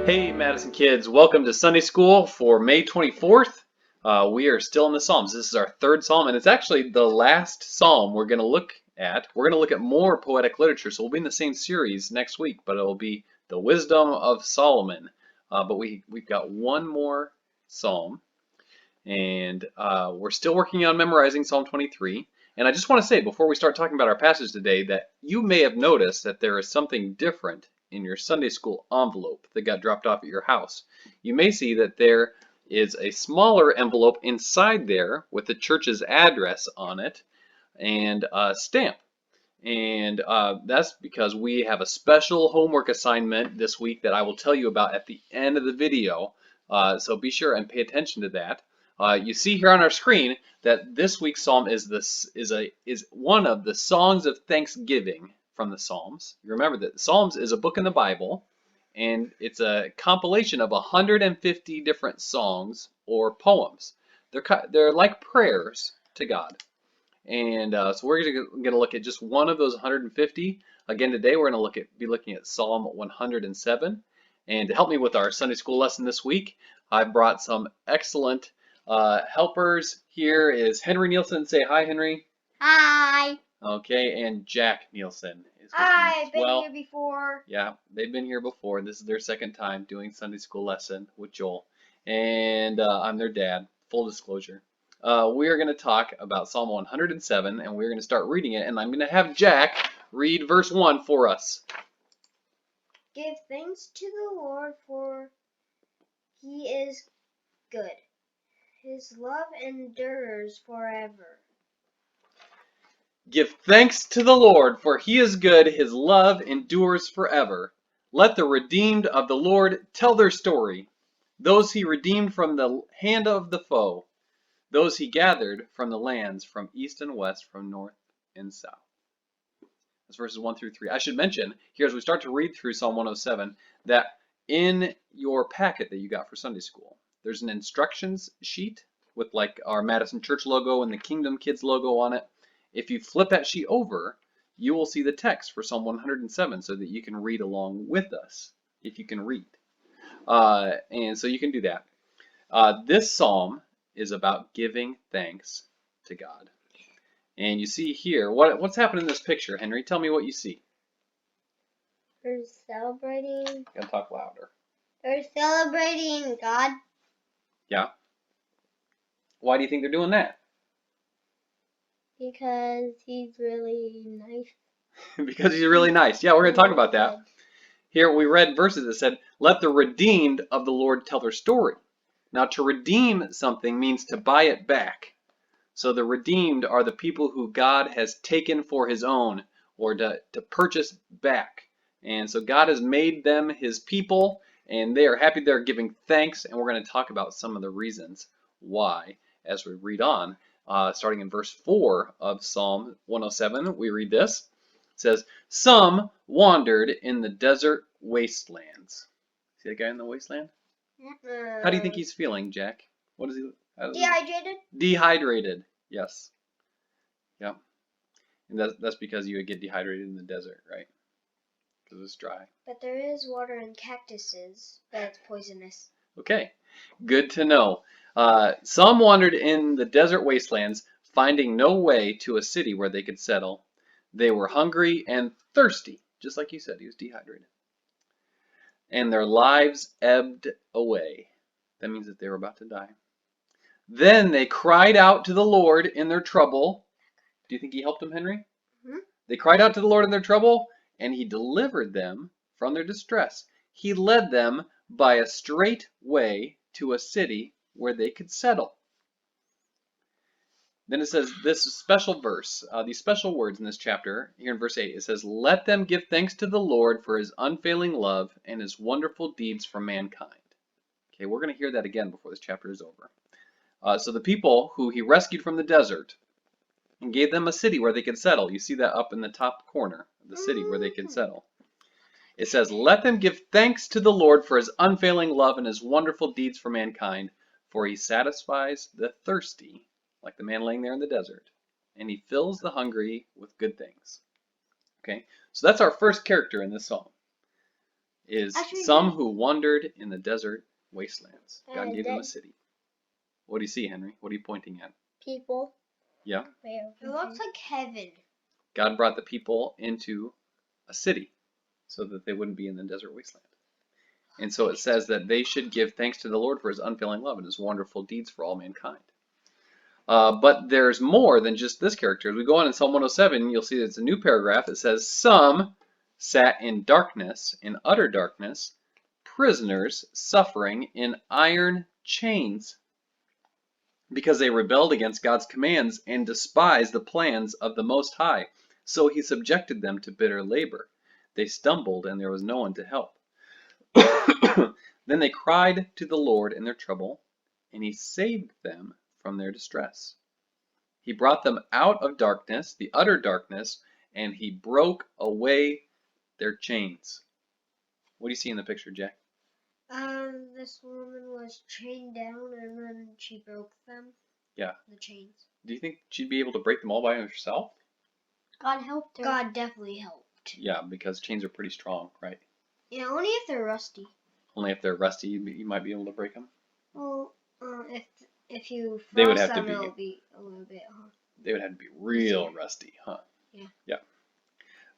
Hey Madison kids, welcome to Sunday School for May 24th. We are still in the Psalms. This is our third Psalm, and it's actually the last Psalm we're going to look at. We're going to look at more poetic literature, so we'll be in the same series next week, but it'll be the Wisdom of Solomon. But we've got one more Psalm, and we're still working on memorizing Psalm 23. And I just want to say, before we start talking about our passage today, that you may have noticed that there is something different in your Sunday school envelope that got dropped off at your house. You may see that there is a smaller envelope inside there with the church's address on it and a stamp. And that's because we have a special homework assignment this week that I will tell you about at the end of the video. So be sure and pay attention to that. You see here on our screen that this week's psalm is one of the songs of thanksgiving from the Psalms. You remember that Psalms is a book in the Bible, and it's a compilation of 150 different songs or poems. They're like prayers to God. And so we're going to look at just one of those 150. Again, today we're going to be looking at Psalm 107. And to help me with our Sunday school lesson this week, I brought some excellent helpers. Here is Henry Nielsen. Say hi, Henry. Hi. Okay, and Jack Nielsen is with Hi, me as I've been well. here before. Yeah, they've been here before. This is their second time doing Sunday school lesson with Joel. And I'm their dad, full disclosure. We are going to talk about Psalm 107, and we're going to start reading it. And I'm going to have Jack read verse 1 for us. Give thanks to the Lord, for he is good. His love endures forever. Give thanks to the Lord, for he is good. His love endures forever. Let the redeemed of the Lord tell their story. Those he redeemed from the hand of the foe. Those he gathered from the lands, from east and west, from north and south. That's verses 1 through 3. I should mention here as we start to read through Psalm 107 that in your packet that you got for Sunday school, there's an instructions sheet with like our Madison Church logo and the Kingdom Kids logo on it. If you flip that sheet over, you will see the text for Psalm 107 so that you can read along with us if you can read. And so you can do that. This psalm is about giving thanks to God. And you see here, what's happening in this picture, Henry? Tell me what you see. They're celebrating. Gotta talk louder. They're celebrating God. Yeah. Why do you think they're doing that? Because he's really nice. Because he's really nice. Yeah, we're going to talk about that. Here we read verses that said, let the redeemed of the Lord tell their story. Now to redeem something means to buy it back. So the redeemed are the people who God has taken for his own or to purchase back. And so God has made them his people and they are happy they're giving thanks. And we're going to talk about some of the reasons why as we read on. Starting in verse 4 of Psalm 107, we read this. It says, some wandered in the desert wastelands. See that guy in the wasteland? How do you think he's feeling, Jack? What is he? Dehydrated? Dehydrated, yes. Yeah. And that's because you would get dehydrated in the desert, right? Because it's dry. But there is water in cactuses, but it's poisonous. Okay, good to know. Some wandered in the desert wastelands, finding no way to a city where they could settle. They were hungry and thirsty, just like you said, he was dehydrated. And their lives ebbed away. That means that they were about to die. Then they cried out to the Lord in their trouble. Do you think he helped them, Henry? Mm-hmm. They cried out to the Lord in their trouble, and he delivered them from their distress. He led them by a straight way to a city where they could settle. Then it says this special verse, these special words in this chapter, here in verse 8, it says, let them give thanks to the Lord for his unfailing love and his wonderful deeds for mankind. Okay, we're going to hear that again before this chapter is over. So the people who he rescued from the desert and gave them a city where they could settle. You see that up in the top corner of the city where they could settle. It says, let them give thanks to the Lord for his unfailing love and his wonderful deeds for mankind, for he satisfies the thirsty, like the man laying there in the desert, and he fills the hungry with good things. Okay, so that's our first character in this psalm. is Actually, some who wandered in the desert wastelands. God gave them a that- city. What do you see, Henry? What are you pointing at? people. Yeah. It looks like heaven. God brought the people into a city so that they wouldn't be in the desert wasteland. And so it says that they should give thanks to the Lord for his unfailing love and his wonderful deeds for all mankind. But there's more than just this character. As we go on in Psalm 107, you'll see that it's a new paragraph. It says, some sat in darkness, in utter darkness, prisoners suffering in iron chains, because they rebelled against God's commands and despised the plans of the Most High. So he subjected them to bitter labor. They stumbled, and there was no one to help. Then they cried to the Lord in their trouble, and he saved them from their distress. He brought them out of darkness, the utter darkness, and he broke away their chains. What do you see in the picture, Jack? This woman was chained down and then she broke them. Yeah. The chains. Do you think she'd be able to break them all by herself? God helped her. God definitely helped. Yeah, because chains are pretty strong, right? Yeah, only if they're rusty. Only if they're rusty, you might be able to break them. Well, if you frost They would have them, to be. it'll be a little bit hard. They would have to be real rusty, huh? Yeah. Yeah.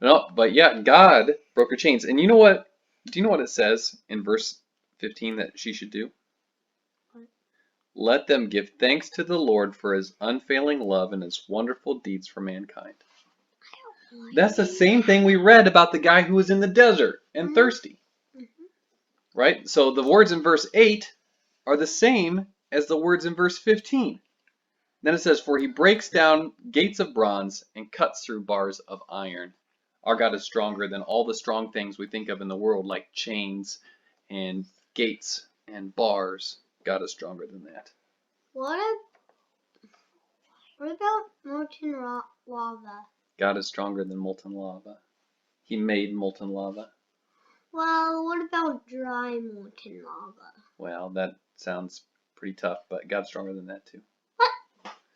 No, but yeah, God broke her chains. And you know what? Do you know what it says in verse 15 that she should do? What? Let them give thanks to the Lord for his unfailing love and his wonderful deeds for mankind. That's the same thing we read about the guy who was in the desert and thirsty. Right? So the words in verse 8 are the same as the words in verse 15. Then it says, for he breaks down gates of bronze and cuts through bars of iron. Our God is stronger than all the strong things we think of in the world, like chains and gates and bars. God is stronger than that. What about molten lava? God is stronger than molten lava. He made molten lava. Well, what about dry molten lava? Well, that sounds pretty tough, but God's stronger than that too. What?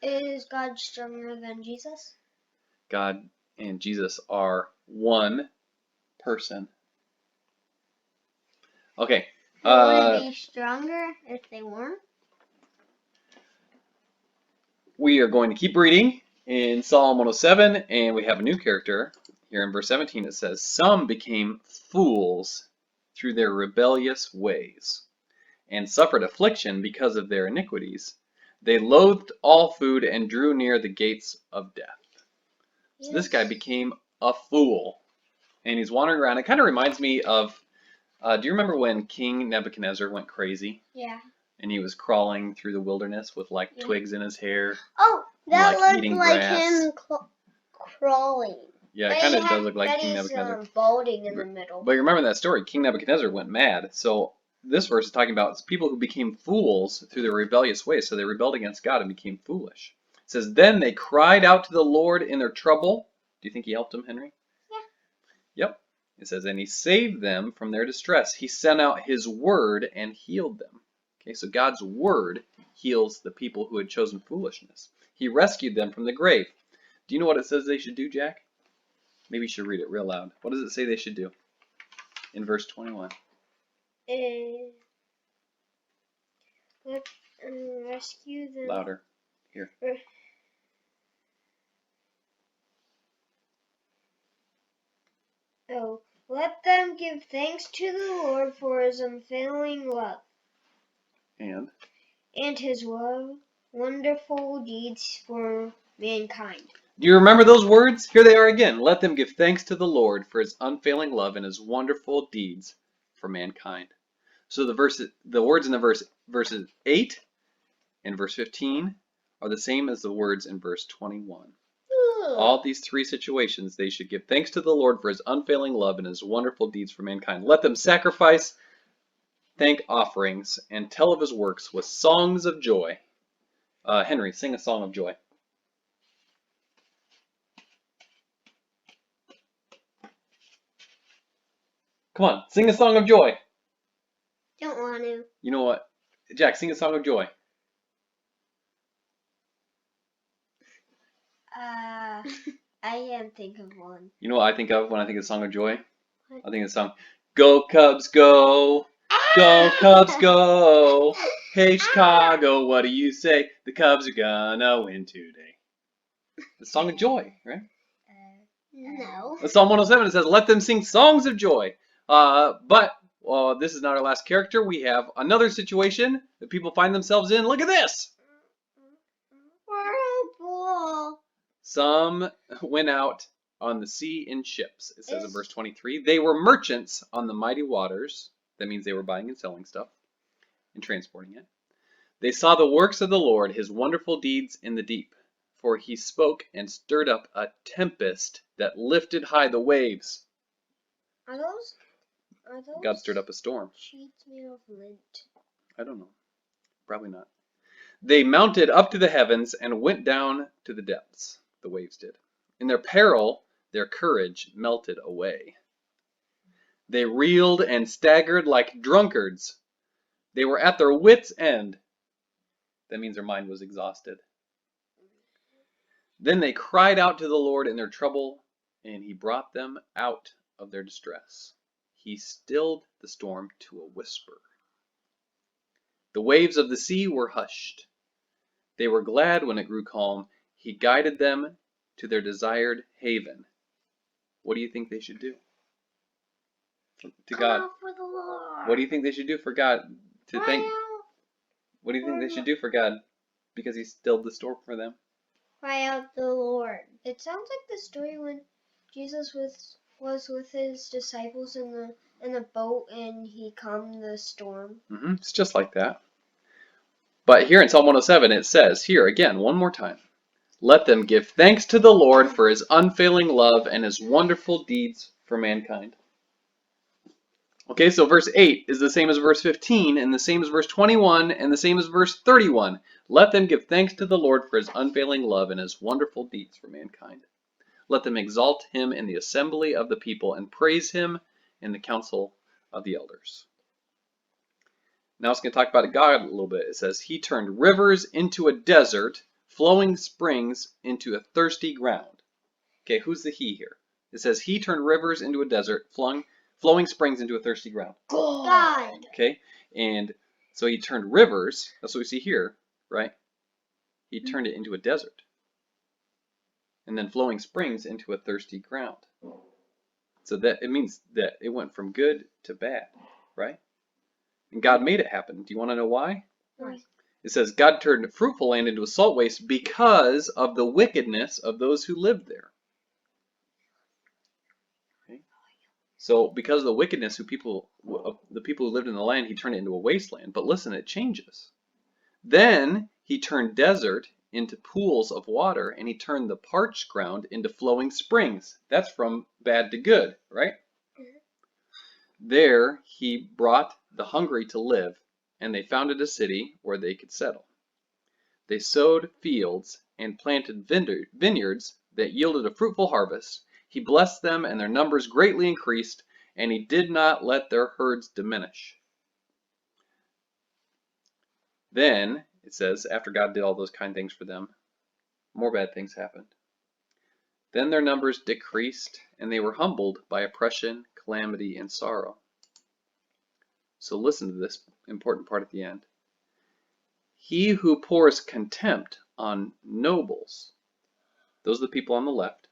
Is God stronger than Jesus? God and Jesus are one person. Okay. Would it be stronger if they weren't? We are going to keep reading in Psalm 107, and we have a new character. Here in verse 17 it says, some became fools through their rebellious ways, and suffered affliction because of their iniquities. They loathed all food and drew near the gates of death. Yes. So this guy became a fool, and he's wandering around. It kind of reminds me of, do you remember when King Nebuchadnezzar went crazy? Yeah. And he was crawling through the wilderness with like twigs in his hair. Oh, that like looked like him crawling. Yeah, it kind of does look like King Nebuchadnezzar. Balding in the middle. But you remember that story, King Nebuchadnezzar went mad. So this verse is talking about people who became fools through their rebellious ways. So they rebelled against God and became foolish. It says, then they cried out to the Lord in their trouble. Do you think he helped them, Henry? Yeah. Yep. It says, and he saved them from their distress. He sent out his word and healed them. Okay, so God's word heals the people who had chosen foolishness. He rescued them from the grave. Do you know what it says they should do, Jack? Maybe you should read it real loud. What does it say they should do in verse 21? Rescue them. Louder. Here. Oh, let them give thanks to the Lord for his unfailing love. And his wonderful deeds for mankind. Do you remember those words? Here they are again. Let them give thanks to the Lord for his unfailing love and his wonderful deeds for mankind. So the words in the verses 8 and verse 15 are the same as the words in verse 21. All these three situations, they should give thanks to the Lord for his unfailing love and his wonderful deeds for mankind. Let them sacrifice thank offerings and tell of his works with songs of joy. Henry, sing a song of joy. Come on, sing a song of joy. Don't want to. You know what? Jack, sing a song of joy. I can't think of one. You know what I think of when I think of song of joy? What? I think of the song, Go Cubs, go! Go Cubs, go! Hey Chicago, what do you say? The Cubs are gonna win today. The song of joy, right? No. Psalm 107, it says, let them sing songs of joy. But this is not our last character. We have another situation that people find themselves in. Look at this. Whirlpool. Some went out on the sea in ships, it says in verse 23. They were merchants on the mighty waters. That means they were buying and selling stuff and transporting it. They saw the works of the Lord, his wonderful deeds in the deep. For he spoke and stirred up a tempest that lifted high the waves. Are those God stirred up a storm. sheets made of lint? I don't know. Probably not. They mounted up to the heavens and went down to the depths. The waves did. In their peril, their courage melted away. They reeled and staggered like drunkards. They were at their wits' end. That means their mind was exhausted. Then they cried out to the Lord in their trouble, and he brought them out of their distress. He stilled the storm to a whisper. The waves of the sea were hushed. They were glad when it grew calm. He guided them to their desired haven. What do you think they should do? To God. For the Lord. What do you think they should do for God? What do you think they should do for God? Because he stilled the storm for them. Cry out the Lord. It sounds like the story when Jesus was with his disciples in the boat and he calmed the storm. It's just like that. But here in Psalm 107 it says, here again, one more time, let them give thanks to the Lord for his unfailing love and his wonderful deeds for mankind. Okay, so verse 8 is the same as verse 15, and the same as verse 21, and the same as verse 31. Let them give thanks to the Lord for his unfailing love and his wonderful deeds for mankind. Let them exalt him in the assembly of the people and praise him in the council of the elders. Now it's going to talk about God a little bit. It says, he turned rivers into a desert, flowing springs into a thirsty ground. Okay, who's the he here? It says, he turned rivers into a desert, flowing springs into a thirsty ground. God. Okay, and so he turned rivers, that's what we see here, right? He turned it into a desert. And then flowing springs into a thirsty ground. So that it means that it went from good to bad, right? And God made it happen. Do you want to know why? Why? It says God turned fruitful land into a salt waste because of the wickedness of those who lived there. Okay? So because of the wickedness of the people who lived in the land, he turned it into a wasteland. But listen, it changes. Then he turned desert into pools of water, and he turned the parched ground into flowing springs. That's from bad to good, right? There he brought the hungry to live, and they founded a city where they could settle. They sowed fields and planted vineyards that yielded a fruitful harvest. He blessed them, and their numbers greatly increased, and he did not let their herds diminish. Then, it says, after God did all those kind things for them, more bad things happened. Then their numbers decreased, and they were humbled by oppression, calamity, and sorrow. So listen to this important part at the end. He who pours contempt on nobles, those are the people on the left,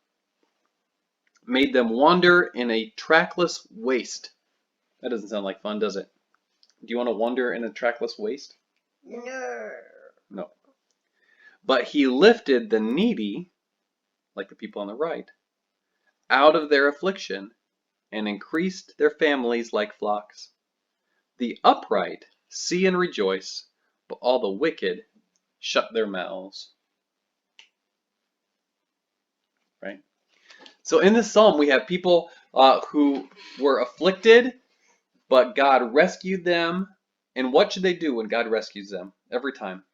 made them wander in a trackless waste. That doesn't sound like fun, does it? Do you want to wander in a trackless waste? No. But he lifted the needy, like the people on the right, out of their affliction and increased their families like flocks. The upright see and rejoice, but all the wicked shut their mouths. Right? So in this psalm, we have people who were afflicted, but God rescued them. And what should they do when God rescues them? Every time.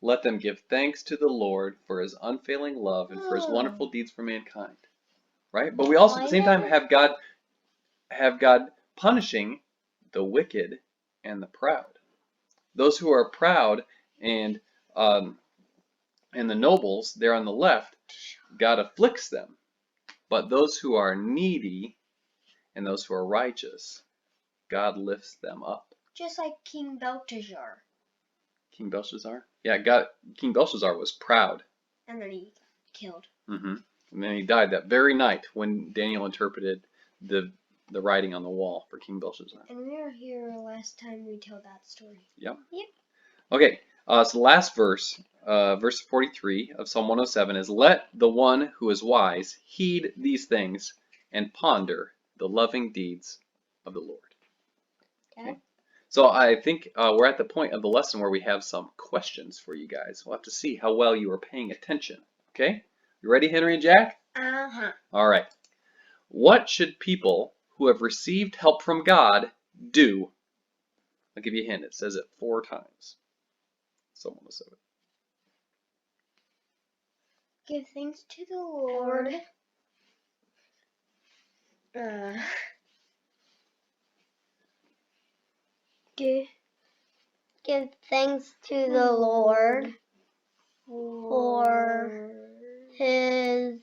Let them give thanks to the Lord for his unfailing love and for his wonderful deeds for mankind. Right? But we also at the same time have God punishing the wicked and the proud. Those who are proud and the nobles, they're on the left, God afflicts them. But those who are needy and those who are righteous, God lifts them up. Just like King Belteshazzar. King Belshazzar? Yeah, King Belshazzar was proud. And then he got killed. And then he died that very night when Daniel interpreted the writing on the wall for King Belshazzar. And we were here last time we told that story. Yep. Yep. Okay, so the last verse, verse 43 of Psalm 107 is, "Let the one who is wise heed these things and ponder the loving deeds of the Lord." Okay. So I think we're at the point of the lesson where we have some questions for you guys. We'll have to see how well you are paying attention. Okay? You ready, Henry and Jack? Uh-huh. All right. What should people who have received help from God do? I'll give you a hint. It says it 4 times. Psalm 107. Give thanks to the Lord. Give thanks to the Lord for His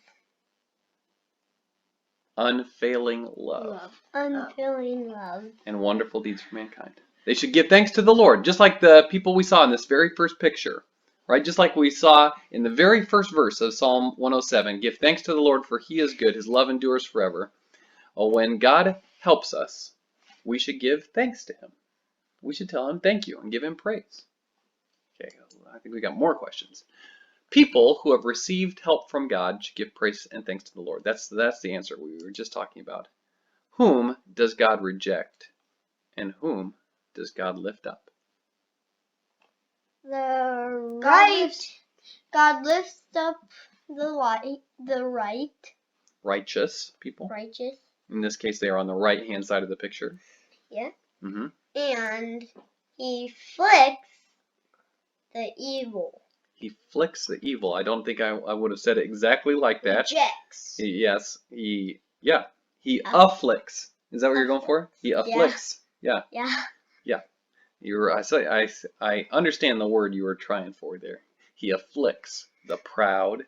Unfailing love. Unfailing love. And wonderful deeds for mankind. They should give thanks to the Lord, just like the people we saw in this very first picture. Right? Just like we saw in the very first verse of Psalm 107. Give thanks to the Lord, for He is good. His love endures forever. Well, when God helps us, we should give thanks to Him. We should tell Him thank you and give Him praise. Okay, I think we got more questions. People who have received help from God should give praise and thanks to the Lord. That's the answer we were just talking about. Whom does God reject, and whom does God lift up? God lifts up the Righteous people. righteous. In this case, they are on the right-hand side of the picture. Yeah. Mm-hmm. And He flicks the evil. He flicks the evil. I don't think I would have said it exactly like that. Rejects. Yes. He afflicts. Is that what you're going for? He afflicts. Yeah. Yeah. I understand the word you were trying for there. He afflicts the proud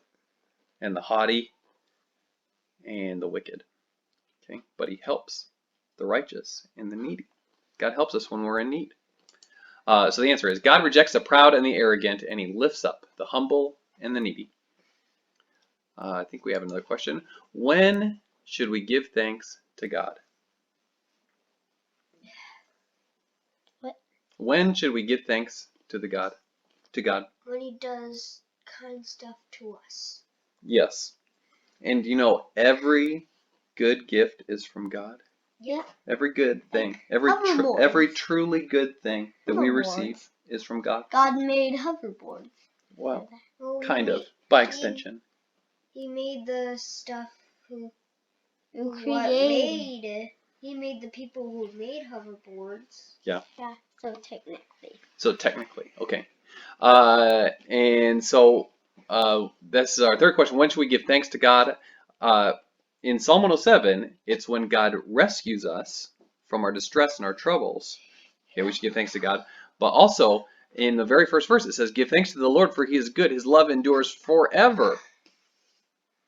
and the haughty and the wicked. Okay, but He helps the righteous and the needy. God helps us when we're in need. So the answer is, God rejects the proud and the arrogant, and He lifts up the humble and the needy. I think we have another question. When should we give thanks to God? What? When should we give thanks to God? When He does kind stuff to us. Yes. And you know, every good gift is from God. Yeah. Every good thing, every truly good thing that we receive is from God. God made hoverboards. Well, kind of, by extension. He made the stuff who created. He made the people who made hoverboards. Yeah. Yeah. So technically, okay. And so this is our third question. When should we give thanks to God? In Psalm 107, it's when God rescues us from our distress and our troubles. Okay, we should give thanks to God. But also, in the very first verse, it says, "Give thanks to the Lord, for He is good. His love endures forever."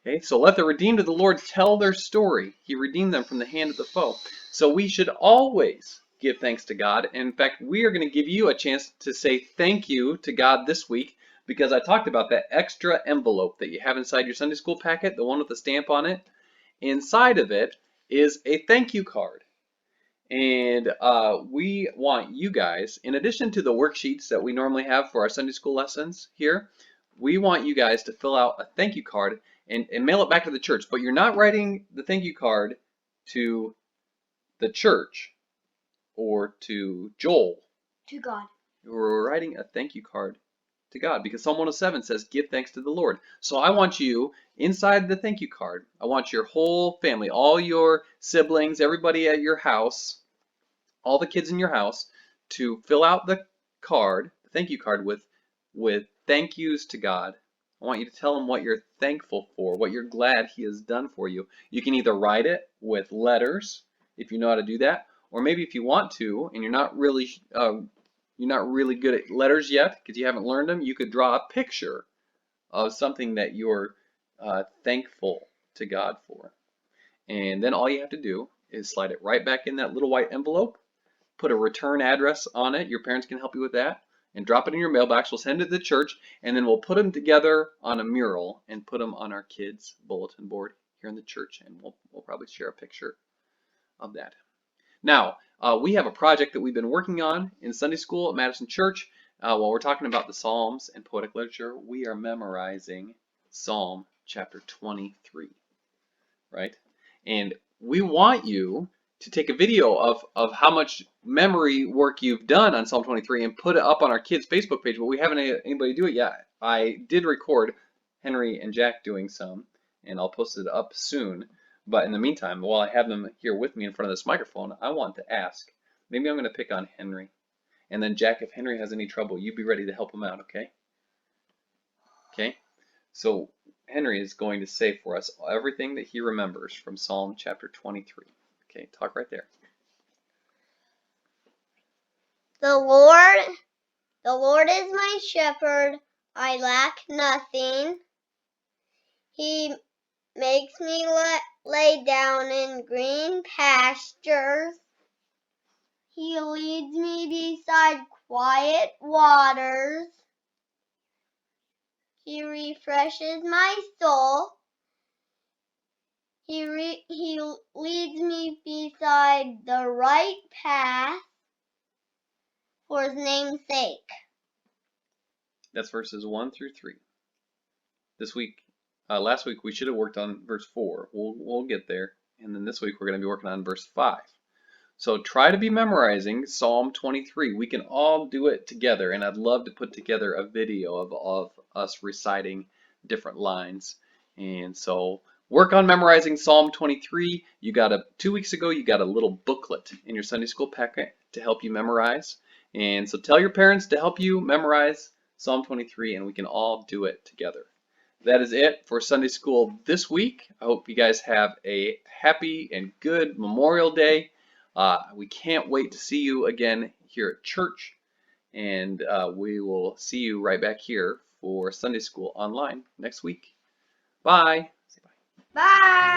Okay, so let the redeemed of the Lord tell their story. He redeemed them from the hand of the foe. So we should always give thanks to God. And in fact, we are going to give you a chance to say thank you to God this week, because I talked about that extra envelope that you have inside your Sunday school packet, the one with the stamp on it. Inside of it is a thank you card. And we want you guys, in addition to the worksheets that we normally have for our Sunday school lessons here, we want you guys to fill out a thank you card and mail it back to the church. But you're not writing the thank you card to the church or to Joel. To God. You're writing a thank you card to God, because Psalm 107 says, "Give thanks to the Lord." So I want you, inside the thank you card, I want your whole family, all your siblings, everybody at your house, all the kids in your house, to fill out the card, the thank you card, with thank yous to God. I want you to tell Him what you're thankful for, what you're glad He has done for you. You can either write it with letters, if you know how to do that, or maybe if you want to, and you're not really good at letters yet because you haven't learned them, you could draw a picture of something that you're thankful to God for. And then all you have to do is slide it right back in that little white envelope, put a return address on it. Your parents can help you with that, and drop it in your mailbox. We'll send it to the church, and then we'll put them together on a mural and put them on our kids' bulletin board here in the church, and we'll probably share a picture of that. Now, we have a project that we've been working on in Sunday school at Madison Church. While we're talking about the Psalms and poetic literature, we are memorizing Psalm chapter 23, right? And we want you to take a video of how much memory work you've done on Psalm 23 and put it up on our kids' Facebook page, but we haven't had anybody do it yet. I did record Henry and Jack doing some, and I'll post it up soon. But in the meantime, while I have them here with me in front of this microphone, I want to ask, maybe I'm going to pick on Henry. And then Jack, if Henry has any trouble, you be ready to help him out, okay? Okay? So Henry is going to say for us everything that he remembers from Psalm chapter 23. Okay, talk right there. The Lord is my shepherd, I lack nothing. He makes me lay down in green pastures. He leads me beside quiet waters. He refreshes my soul. He leads me beside the right path for his name's sake. That's verses 1 through 3. Last week we should have worked on verse 4. We'll get there. And then this week we're going to be working on verse 5. So try to be memorizing Psalm 23. We can all do it together, and I'd love to put together a video of us reciting different lines. And so work on memorizing Psalm 23. 2 weeks ago, you got a little booklet in your Sunday school packet to help you memorize. And so tell your parents to help you memorize Psalm 23, and we can all do it together. That is it for Sunday school this week. I hope you guys have a happy and good Memorial Day. We can't wait to see you again here at church, and we will see you right back here for Sunday school online next week. Bye. Say bye. Bye.